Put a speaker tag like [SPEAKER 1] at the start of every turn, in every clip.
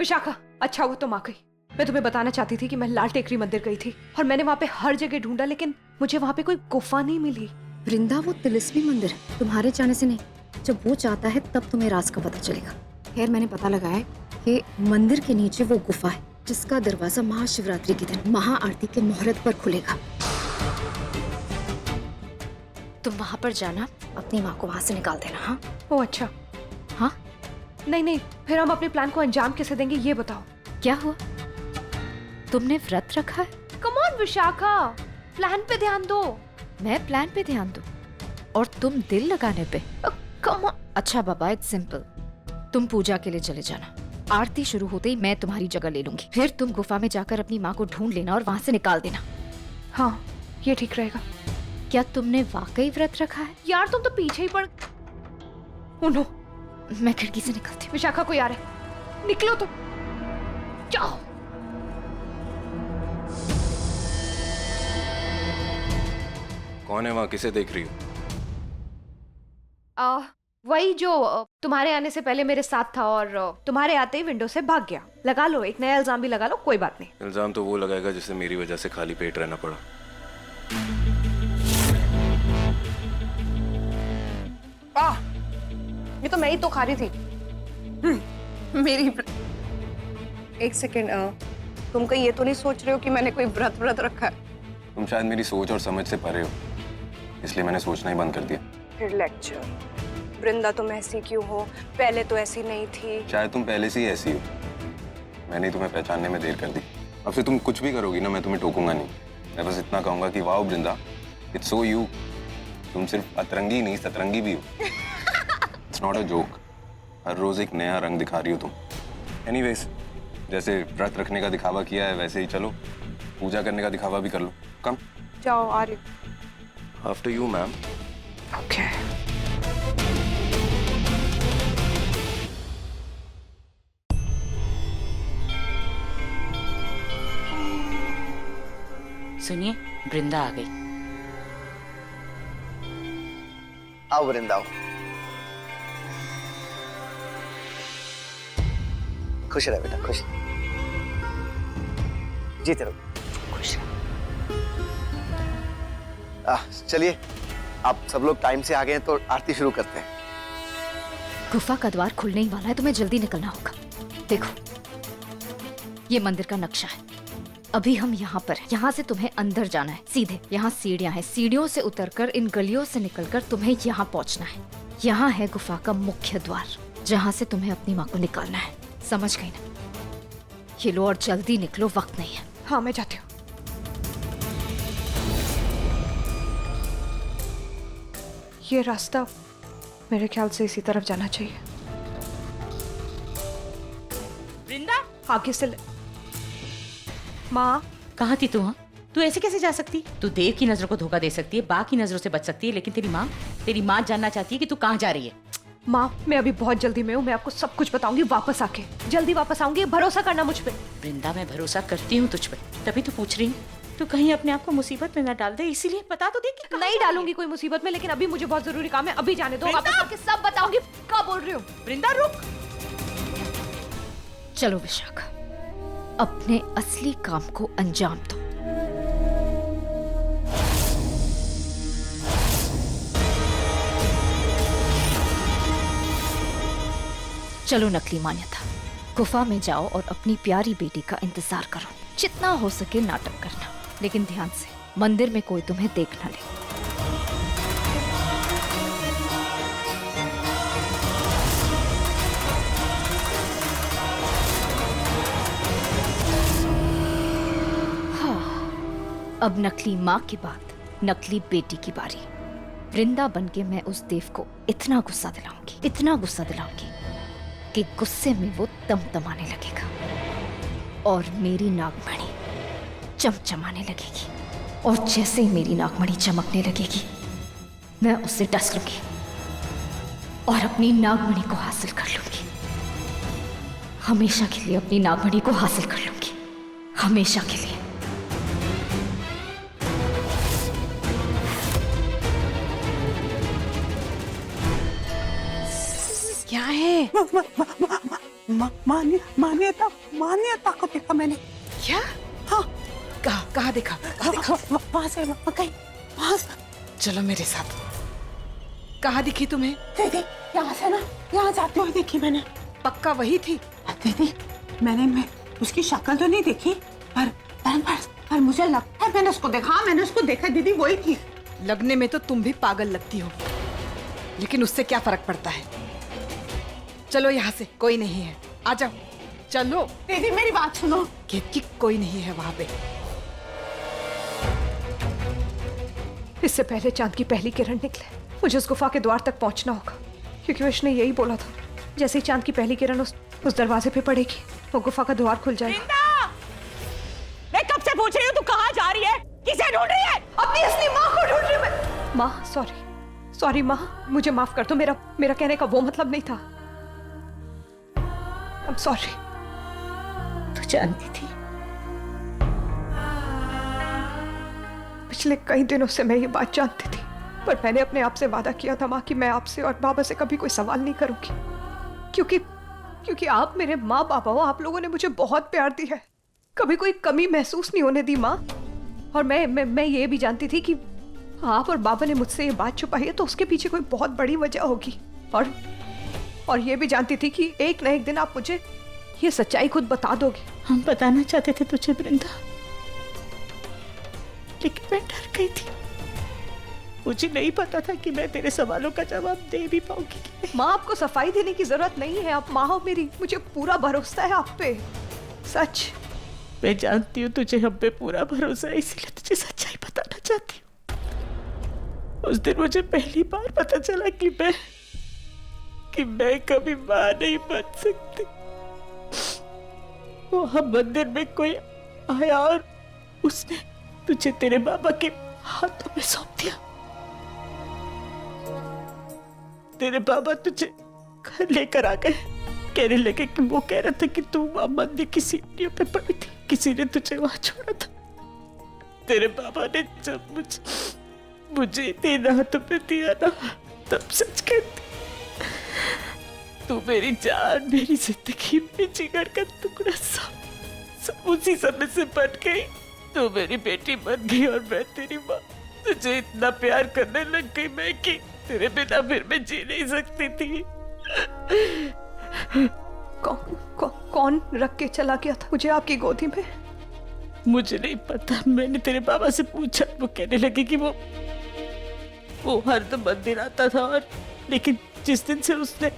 [SPEAKER 1] विशाखा, अच्छा हुआ तुम आ गई। मैं तुम्हें बताना चाहती थी कि मैं लाल टेकरी मंदिर गई थी और मैंने वहाँ पे हर जगह ढूंढा, लेकिन मुझे वहाँ पे कोई गुफा नहीं मिली।
[SPEAKER 2] वृंदा, वो तिलिस्मी मंदिर है, तुम्हारे जाने से नहीं। जब वो चाहता है तब तुम्हें राज का पता चलेगा। खैर, मैंने पता लगाया कि मंदिर के नीचे वो गुफा है जिसका दरवाजा महाशिवरात्रि के दिन महाआरती के मुहूर्त पर खुलेगा। तुम वहाँ पर जाना, अपनी माँ को वहाँ से निकाल देना। हाँ?
[SPEAKER 1] ओ अच्छा।
[SPEAKER 2] हाँ?
[SPEAKER 1] नहीं, फिर हम अपने प्लान को अंजाम कैसे देंगे ये बताओ।
[SPEAKER 2] क्या हुआ? तुमने व्रत रखा है?
[SPEAKER 1] कम ऑन विशाखा, प्लान पे ध्यान दो।
[SPEAKER 2] मैं प्लान पे ध्यान दूं और तुम दिल लगाने पे?
[SPEAKER 1] Come on.
[SPEAKER 2] अच्छा बाबा, इट्स सिंपल। तुम पूजा के लिए चले जाना। आरती शुरू होते ही मैं तुम्हारी जगह ले लूंगी। फिर तुम गुफा में जाकर अपनी माँ को ढूंढ लेना और वहाँ से निकाल देना।
[SPEAKER 1] हाँ, ये ठीक रहेगा।
[SPEAKER 2] क्या तुमने वाकई व्रत रखा है?
[SPEAKER 1] यार तुम तो पीछे ही पड़। उनो,
[SPEAKER 2] मैं खिड़की से निकलती हूँ।
[SPEAKER 1] विशाखा, कोई आ रहा है, निकलो तो। जाओ।
[SPEAKER 3] कौन है वहाँ, किसे देख रही हो?
[SPEAKER 1] वही जो तुम्हारे आने से पहले मेरे साथ था और तुम्हारे आते ही विंडो से भाग गया। लगा लो, एक नया इल्जाम भी लगा लो, कोई बात नहीं।
[SPEAKER 3] इल्जाम तो वो लगाएगा जिसे मेरी वजह से खाली पेट रहना पड़ा।
[SPEAKER 4] ये तो मैं ही तो खा रही थी। मेरी एक सेकेंड, तुम कहीं ये तो नहीं सोच रहे हो कि मैंने कोई व्रत रखा है?
[SPEAKER 3] तुम शायद मेरी सोच और समझ से परे हो, इसलिए मैंने सोचना ही बंद कर दिया।
[SPEAKER 4] फिर लेक्चर। वृंदा, तुम ऐसी क्यों हो? पहले तो ऐसी नहीं थी।
[SPEAKER 3] शायद तुम पहले से ही ऐसी हो, मैंने तुम्हें पहचानने में देर कर दी। अब से तुम कुछ भी करोगी ना, मैं तुम्हें टोकूंगा नहीं। मैं बस इतना कहूंगा कि wow Vrinda, it's so you. तुम सिर्फ अतरंगी नहीं, सतरंगी भी हो। It's not a joke. हर रोज एक नया रंग दिखा रही हो तुम। एनीवेज, जैसे व्रत रखने का दिखावा किया है वैसे ही चलो पूजा करने का दिखावा भी कर लो। कम
[SPEAKER 4] जाओ, आ रही।
[SPEAKER 3] After you ma'am.
[SPEAKER 4] ओके।
[SPEAKER 5] सुनिए, वृंदा आ गई।
[SPEAKER 6] आओ वृंदा, आओ। खुश रह बेटा, खुश। जीते रहो, खुश। चलिए, आप सब लोग टाइम से आ गए हैं तो आरती शुरू करते हैं।
[SPEAKER 2] गुफा का द्वार खुलने ही वाला है, तुम्हें जल्दी निकलना होगा। देखो, ये मंदिर का नक्शा है। अभी हम यहाँ पर हैं। यहाँ से तुम्हें अंदर जाना है सीधे। यहाँ सीढ़ियाँ हैं, सीढ़ियों से उतरकर इन गलियों से निकलकर तुम्हें यहाँ पहुँचना है। यहाँ है गुफा का मुख्य द्वार, जहाँ से तुम्हें अपनी माँ को निकालना है। समझ गई ना? ये लो और जल्दी निकलो, वक्त नहीं है।
[SPEAKER 1] हाँ, मैं जाती हूँ। ये रास्ता मेरे ख्याल से इसी तरफ जाना चाहिए।
[SPEAKER 5] वृंदा,
[SPEAKER 1] आगे से माँ,
[SPEAKER 5] कहाँ थी तू? हाँ, तू ऐसे कैसे जा सकती? तू देव की नजरों को धोखा दे सकती है, बा की नजरों से बच सकती है, लेकिन तेरी माँ जानना चाहती है कि तू कहाँ जा रही है।
[SPEAKER 1] माँ, मैं अभी बहुत जल्दी में हूँ। मैं आपको सब कुछ बताऊंगी वापस आके। जल्दी वापस आऊंगी, भरोसा करना मुझ पे।
[SPEAKER 5] वृंदा, मैं भरोसा करती हूँ तुझ पे, तभी तो पूछ रही हूँ। तू कहीं अपने आप को मुसीबत में न डाल दे, इसीलिए बता तो दे कि कहाँ
[SPEAKER 1] नहीं
[SPEAKER 5] जा रही है।
[SPEAKER 1] डालूंगी कोई मुसीबत में, लेकिन अभी मुझे बहुत जरूरी काम है। अभी जाने दो, वापस आके सब बताऊंगी। क्या बोल रही हो?
[SPEAKER 5] वृंदा, रुक।
[SPEAKER 2] चलो विशाखा, अपने असली काम को अंजाम दो। चलो नकली मान्यता, गुफा में जाओ और अपनी प्यारी बेटी का इंतजार करो। जितना हो सके नाटक करना, लेकिन ध्यान से, मंदिर में कोई तुम्हें देख न ले। अब नकली माँ के बाद नकली बेटी की बारी। वृंदा बनके मैं उस देव को इतना गुस्सा दिलाऊंगी कि गुस्से में वो तमतमाने लगेगा और मेरी नागमणि चमचमाने लगेगी। और जैसे ही मेरी नागमणि चमकने लगेगी, मैं उससे डस लूंगी और अपनी नागमणि को हासिल कर लूंगी। हमेशा के लिए अपनी नागमणि को हासिल कर लूंगी, हमेशा के लिए।
[SPEAKER 1] क्या है?
[SPEAKER 7] मान्यता को देखा मैंने।
[SPEAKER 1] क्या?
[SPEAKER 7] हाँ,
[SPEAKER 1] कहाँ देखा?
[SPEAKER 7] वहाँ से वहाँ से।
[SPEAKER 1] चलो मेरे साथ। कहाँ दिखी तुम्हें?
[SPEAKER 7] दीदी यहाँ से ना, यहाँ जाते हुए देखी मैंने।
[SPEAKER 1] पक्का वही थी?
[SPEAKER 7] दीदी मैं उसकी शक्ल तो नहीं देखी, पर मुझे लगता है मैंने उसको देखा दीदी, वही थी।
[SPEAKER 1] लगने में तो तुम भी पागल लगती हो, लेकिन उससे क्या फर्क पड़ता है। चलो यहाँ से, कोई नहीं है, आ जाओ। चलो
[SPEAKER 7] दीदी मेरी बात सुनो।
[SPEAKER 1] केतकी कोई नहीं है वहां पे। इससे पहले चांद की पहली किरण निकले मुझे उस गुफा के द्वार तक पहुंचना होगा, क्योंकि विश ने यही बोला था, जैसे ही चांद की पहली किरण उस दरवाजे पे पड़ेगी वो गुफा का द्वार खुल जाएगा।
[SPEAKER 5] मैं कब से पूछ रही हूँ तू कहाँ जा रही है, किसे ढूंढ रही है?
[SPEAKER 1] अपनी असली माँ को ढूंढ रही मैं। माँ सॉरी माँ, मुझे माफ कर दो, मेरा कहने का वो मतलब नहीं था। I'm sorry।
[SPEAKER 5] तू जानती थी?
[SPEAKER 1] पिछले कई दिनों से मैं ये बात जानती थी, पर मैंने अपने आप से वादा किया था माँ कि मैं आपसे और बाबा से कभी कोई सवाल नहीं करूंगी, क्योंकि आप मेरे माँ बाबा हो, आप लोगों ने मुझे बहुत प्यार दिया है, कभी कोई कमी महसूस नहीं होने दी माँ। और मैं ये भी जानती थी कि आप और बाबा ने मुझसे ये बात छुपाई है तो उसके पीछे कोई बहुत बड़ी वजह होगी, और ये भी जानती थी कि एक न एक दिन आप मुझे ये सच्चाई खुद बता दोगे।
[SPEAKER 5] हम बताना चाहते थे तुझे वृंदा, लेकिन मैं डर गई थी। मुझे नहीं पता था कि मैं तेरे सवालों का जवाब दे भी पाऊंगी।
[SPEAKER 1] माँ आपको सफाई देने की जरूरत नहीं है, आप माँ हो मेरी, मुझे पूरा भरोसा है आप पे, सच।
[SPEAKER 5] मैं जानती हूँ तुझे हम पे पूरा भरोसा है, इसलिए तुझे सच्चाई बताना चाहती हूँ। उस दिन मुझे पहली बार पता चला कि मैं कभी माँ नहीं बन सकती। वहां मंदिर में कोई आया और उसने तुझे तेरे बाबा के हाथों में सौंप दिया। तेरे बाबा तुझे घर लेकर आ गए, कहने लगे कि वो कह रहा था कि तू वहां मंदिर की सीढ़ियों पे पड़ी थी, किसी ने तुझे वहां छोड़ा था। तेरे बाबा ने जब मुझे तेरे हाथों पे दिया ना, तब सच कहती तू मेरी जान, मेरी जिंदगी में जिगर का टुकड़ा सब उसी समय से बन गई। तू मेरी बेटी बन गई और मैं तेरी माँ। तुझे इतना प्यार करने लग गई मैं कि तेरे बिना फिर मैं जी नहीं सकती थी।
[SPEAKER 1] कौन रख के चला गया था मुझे आपकी गोदी में?
[SPEAKER 5] मुझे नहीं पता, मैंने तेरे बाबा से पूछा, वो कहने लगे कि वो हर मंदिर आता था, और लेकिन जिस दिन से उसने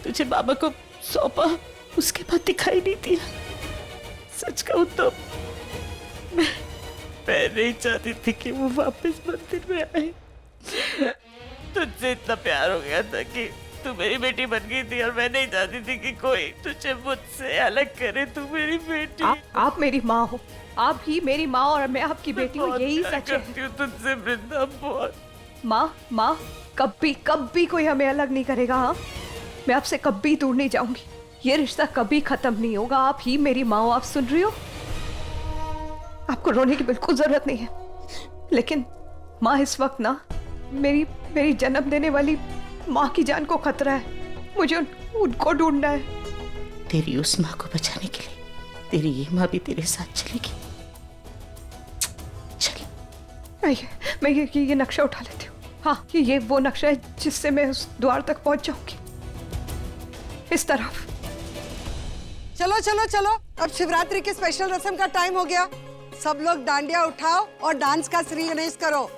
[SPEAKER 5] तुझे बाबा को सौंपा उसके बाद दिखाई नहीं दिया। सच कहूं तो मैं नहीं चाहती थी कि वो वापस मंदिर में आए। तुझसे इतना प्यार हो गया था कि तू मेरी बेटी बन गई थी, और मैं नहीं चाहती थी कि कोई तुझे मुझसे अलग करे। तू मेरी बेटी,
[SPEAKER 1] आप मेरी माँ हो, आप ही मेरी माँ और मैं आपकी बेटी हूँ, यही सच है।
[SPEAKER 5] तुझसे वृंदा बहुत।
[SPEAKER 1] माँ कभी कोई हमें अलग नहीं करेगा। हाँ, मैं आपसे कभी दूर नहीं जाऊंगी, ये रिश्ता कभी खत्म नहीं होगा। आप ही मेरी माँ हो, आप सुन रही हो? आपको रोने की बिल्कुल जरूरत नहीं है, लेकिन माँ इस वक्त ना मेरी जन्म देने वाली माँ की जान को खतरा है, मुझे उनको ढूंढना है।
[SPEAKER 5] तेरी उस माँ को बचाने के लिए तेरी ये माँ भी तेरे साथ चलेगी। चल,
[SPEAKER 1] मैं ये नक्शा उठा लेती हूँ। हाँ, ये वो नक्शा है जिससे मैं उस द्वार तक पहुंच जाऊंगी, इस तरफ।
[SPEAKER 8] चलो चलो चलो, अब शिवरात्रि की स्पेशल रस्म का टाइम हो गया। सब लोग डांडिया उठाओ और डांस का श्री गणेश करो।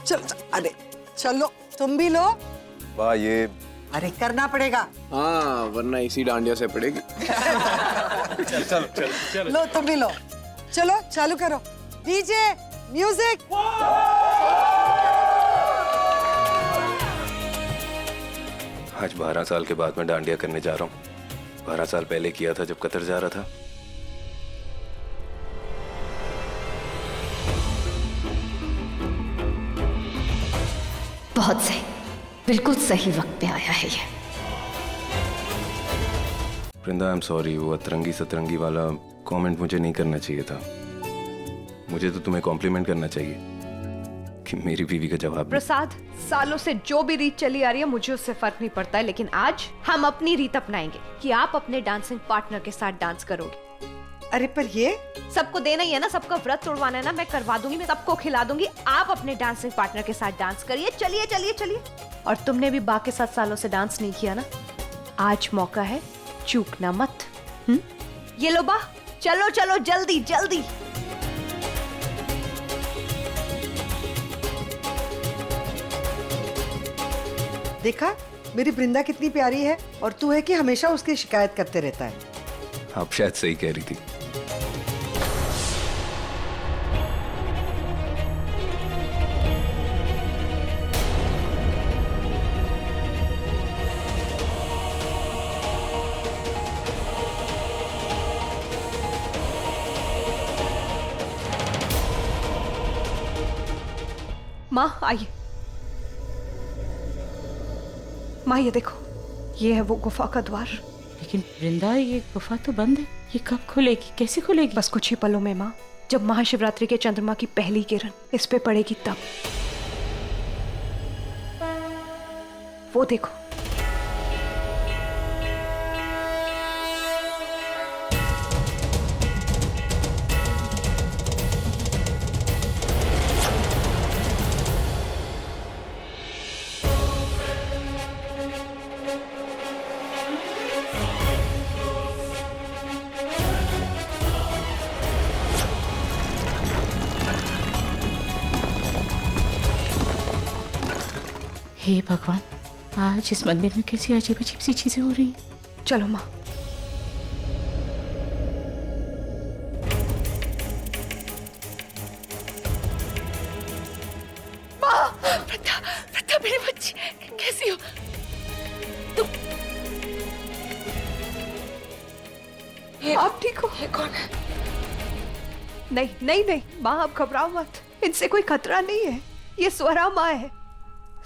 [SPEAKER 8] चलो अरे चलो, तुम भी लो।
[SPEAKER 3] वाह, ये
[SPEAKER 8] अरे करना पड़ेगा।
[SPEAKER 3] हाँ, वरना इसी डांडिया से पड़ेगी। चलो।
[SPEAKER 8] लो तुम भी लो। चलो चालू करो, डीजे म्यूजिक।
[SPEAKER 3] आज 12 साल के बाद मैं डांडिया करने जा रहा हूँ। 12 साल पहले किया था जब कतर जा रहा था।
[SPEAKER 2] बहुत सही, बिल्कुल सही वक्त पे आया है ये।
[SPEAKER 3] वृंदा, आई एम सॉरी, वो अतरंगी सतरंगी वाला कमेंट मुझे नहीं करना चाहिए था। मुझे तो तुम्हें कॉम्प्लीमेंट करना चाहिए कि मेरी बीवी का जवाब नहीं।
[SPEAKER 1] प्रसाद, सालों से जो भी रीत चली आ रही है मुझे उससे फर्क नहीं पड़ता है, लेकिन आज हम अपनी रीत अपनाएंगे कि आप अपने डांसिंग पार्टनर के साथ डांस करोगे।
[SPEAKER 8] अरे पर ये
[SPEAKER 1] सबको देना ही है ना, सबका व्रत तोड़वाना है ना, मैं करवा दूंगी, मैं सबको खिला दूंगी। आप अपने डांसिंग पार्टनर के साथ डांस करिए। चलिए चलिए चलिए। और तुमने भी बा के साथ सालों से डांस नहीं किया ना, आज मौका है, चूकना मत। ये लो बा, चलो चलो जल्दी जल्दी।
[SPEAKER 8] देखा मेरी वृंदा कितनी प्यारी है, और तू है कि हमेशा उसकी शिकायत करते रहता है।
[SPEAKER 3] आप शायद सही कह रही थी।
[SPEAKER 1] माँ आइए। माँ ये देखो, ये है वो गुफा का द्वार।
[SPEAKER 5] लेकिन वृंदा, ये गुफा तो बंद है, ये कब खुलेगी, कैसे खुलेगी?
[SPEAKER 1] बस कुछ ही पलों में माँ, जब महाशिवरात्रि के चंद्रमा की पहली किरण इस पे पड़ेगी तब। वो देखो।
[SPEAKER 5] हे भगवान, आज इस मंदिर में कैसी अजीब अजीब सी चीजें हो रही हैं।
[SPEAKER 1] चलो माँ।
[SPEAKER 2] वृंदा मेरी बच्ची, कैसी हो तुम?
[SPEAKER 1] आप ठीक हो?
[SPEAKER 2] ये कौन है?
[SPEAKER 1] नहीं नहीं नहीं माँ, आप घबराओ मत, इनसे कोई खतरा नहीं है। ये स्वरा माँ है।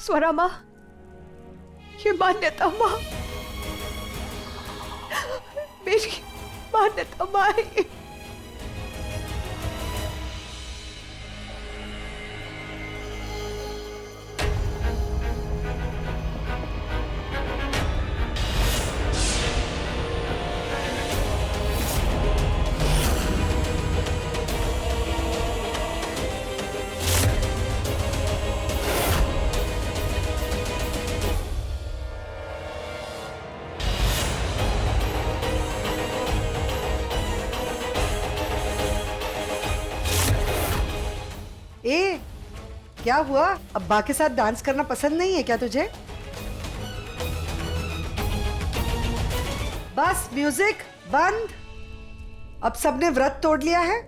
[SPEAKER 1] स्वरा माँ, ये मान्यता माँ, मेरी मान्यता माँ है ये।
[SPEAKER 8] ए, क्या हुआ? अब्बा के साथ डांस करना पसंद नहीं है क्या तुझे? बस म्यूजिक बंद। अब सबने व्रत तोड़ लिया है,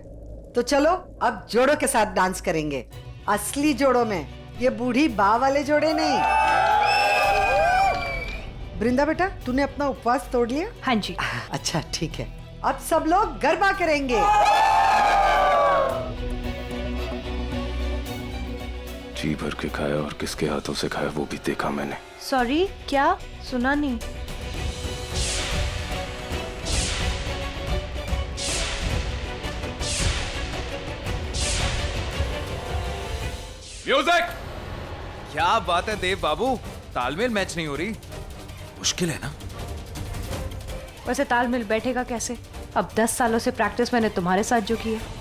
[SPEAKER 8] तो चलो अब जोड़ों के साथ डांस करेंगे। असली जोड़ों में, ये बूढ़ी बा वाले जोड़े नहीं। वृंदा बेटा, तूने अपना उपवास तोड़ लिया?
[SPEAKER 1] हाँ जी।
[SPEAKER 8] अच्छा ठीक है, अब सब लोग गरबा करेंगे।
[SPEAKER 3] जी भर के खाया और किसके हाथों से खाया वो भी देखा मैंने।
[SPEAKER 1] सॉरी, क्या सुना नहीं?
[SPEAKER 9] म्यूजिक! क्या बात है देव बाबू, तालमेल मैच नहीं हो रही। मुश्किल है ना?
[SPEAKER 1] वैसे तालमेल बैठेगा कैसे? अब 10 सालों से प्रैक्टिस मैंने तुम्हारे साथ जो की है।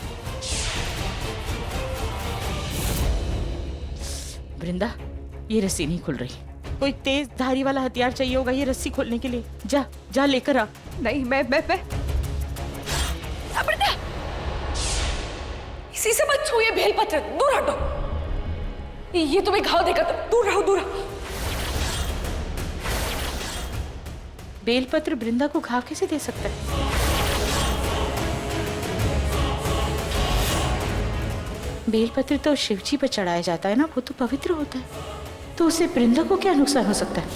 [SPEAKER 5] वृंदा, ये रस्सी नहीं खुल रही। कोई तेज धारी वाला हथियार चाहिए होगा ये रस्सी खोलने के लिए। जा जा लेकर आ।
[SPEAKER 1] नहीं, मैं
[SPEAKER 2] इसी से मत छूइए बेलपत्र, दूर हटो। ये तुम्हें घाव देगा, दूर रहो दूर रहो।
[SPEAKER 5] बेलपत्र वृंदा को घाव कैसे दे सकता है? बेलपत्र तो शिवजी पर चढ़ाया जाता है ना, वो तो पवित्र होता है, तो उससे वृंदा को क्या नुकसान हो सकता है?